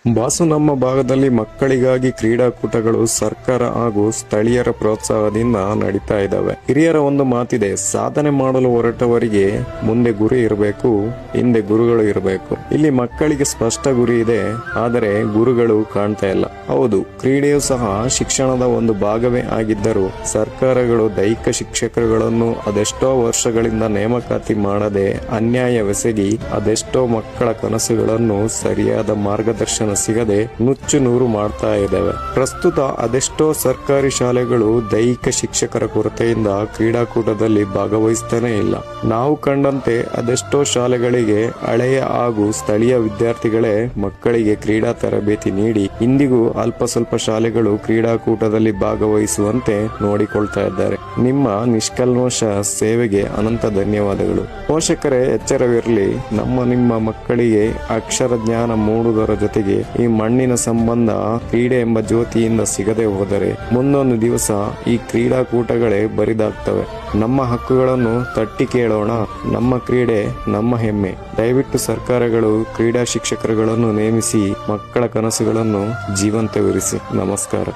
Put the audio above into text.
Boss, ನಮ್ಮ ಭಾಗದಲ್ಲಿ ಮಕ್ಕಳಿಗಾಗಿ ಕ್ರೀಡಾಕೂಟಗಳು ಸರ್ಕಾರ ಹಾಗೂ ಸ್ಥಳೀಯರ ಪ್ರೋತ್ಸಾಹದಿಂದ ನಡೀತಾ ಇದ್ದಾವೆ. ಹಿರಿಯರ ಒಂದು ಮಾತಿದೆ, ಸಾಧನೆ ಮಾಡಲು ಹೊರಟವರಿಗೆ ಮುಂದೆ ಗುರಿ ಇರಬೇಕು, ಹಿಂದೆ ಗುರುಗಳು ಇರಬೇಕು. ಇಲ್ಲಿ ಮಕ್ಕಳಿಗೆ ಸ್ಪಷ್ಟ ಗುರಿ ಇದೆ, ಆದರೆ ಗುರುಗಳು ಕಾಣ್ತಾ ಇಲ್ಲ. ಹೌದು, ಕ್ರೀಡೆಯೂ ಸಹ ಶಿಕ್ಷಣದ ಒಂದು ಭಾಗವೇ ಆಗಿದ್ದರೂ ಸರ್ಕಾರಗಳು ದೈಹಿಕ ಶಿಕ್ಷಕರುಗಳನ್ನು ಅದೆಷ್ಟೋ ವರ್ಷಗಳಿಂದ ನೇಮಕಾತಿ ಮಾಡದೆ ಅನ್ಯಾಯವೆಸಗಿ ಅದೆಷ್ಟೋ ಮಕ್ಕಳ ಕನಸುಗಳನ್ನು ಸರಿಯಾದ ಮಾರ್ಗದರ್ಶನ ಸಿಗದೆ ನುಚ್ಚು ನೂರು ಮಾಡ್ತಾ ಇದ್ದಾವೆ. ಪ್ರಸ್ತುತ ಅದೆಷ್ಟೋ ಸರ್ಕಾರಿ ಶಾಲೆಗಳು ದೈಹಿಕ ಶಿಕ್ಷಕರ ಕೊರತೆಯಿಂದ ಕ್ರೀಡಾಕೂಟದಲ್ಲಿ ಭಾಗವಹಿಸ್ತಾನೆ ಇಲ್ಲ. ನಾವು ಕಂಡಂತೆ ಅದೆಷ್ಟೋ ಶಾಲೆಗಳಿಗೆ ಹಳೆಯ ಹಾಗೂ ಸ್ಥಳೀಯ ವಿದ್ಯಾರ್ಥಿಗಳೇ ಮಕ್ಕಳಿಗೆ ಕ್ರೀಡಾ ತರಬೇತಿ ನೀಡಿ ಇಂದಿಗೂ ಅಲ್ಪ ಸ್ವಲ್ಪ ಶಾಲೆಗಳು ಕ್ರೀಡಾಕೂಟದಲ್ಲಿ ಭಾಗವಹಿಸುವಂತೆ ನೋಡಿಕೊಳ್ತಾ ಇದ್ದಾರೆ. ನಿಮ್ಮ ನಿಷ್ಕಲ್ಮಶ ಸೇವೆಗೆ ಅನಂತ ಧನ್ಯವಾದಗಳು. ಪೋಷಕರೇ, ಎಚ್ಚರವಿರಲಿ. ನಿಮ್ಮ ಮಕ್ಕಳಿಗೆ ಅಕ್ಷರ ಜ್ಞಾನ ಮೂಡುವುದರ ಜೊತೆಗೆ ಈ ಮಣ್ಣಿನ ಸಂಬಂಧ ಕ್ರೀಡೆ ಎಂಬ ಜ್ಯೋತಿಯಿಂದ ಸಿಗದೆ ಹೋದರೆ ಮುಂದೊಂದು ದಿವಸ ಈ ಕ್ರೀಡಾಕೂಟಗಳೇ ಬರಿದಾಗ್ತವೆ. ನಮ್ಮ ಹಕ್ಕುಗಳನ್ನು ತಟ್ಟಿ ಕೇಳೋಣ. ನಮ್ಮ ಕ್ರೀಡೆ ನಮ್ಮ ಹೆಮ್ಮೆ. ದಯವಿಟ್ಟು ಸರ್ಕಾರಗಳು ಕ್ರೀಡಾ ಶಿಕ್ಷಕರುಗಳನ್ನು ನೇಮಿಸಿ ಮಕ್ಕಳ ಕನಸುಗಳನ್ನು ಜೀವಂತವಿರಿಸಿ. ನಮಸ್ಕಾರ.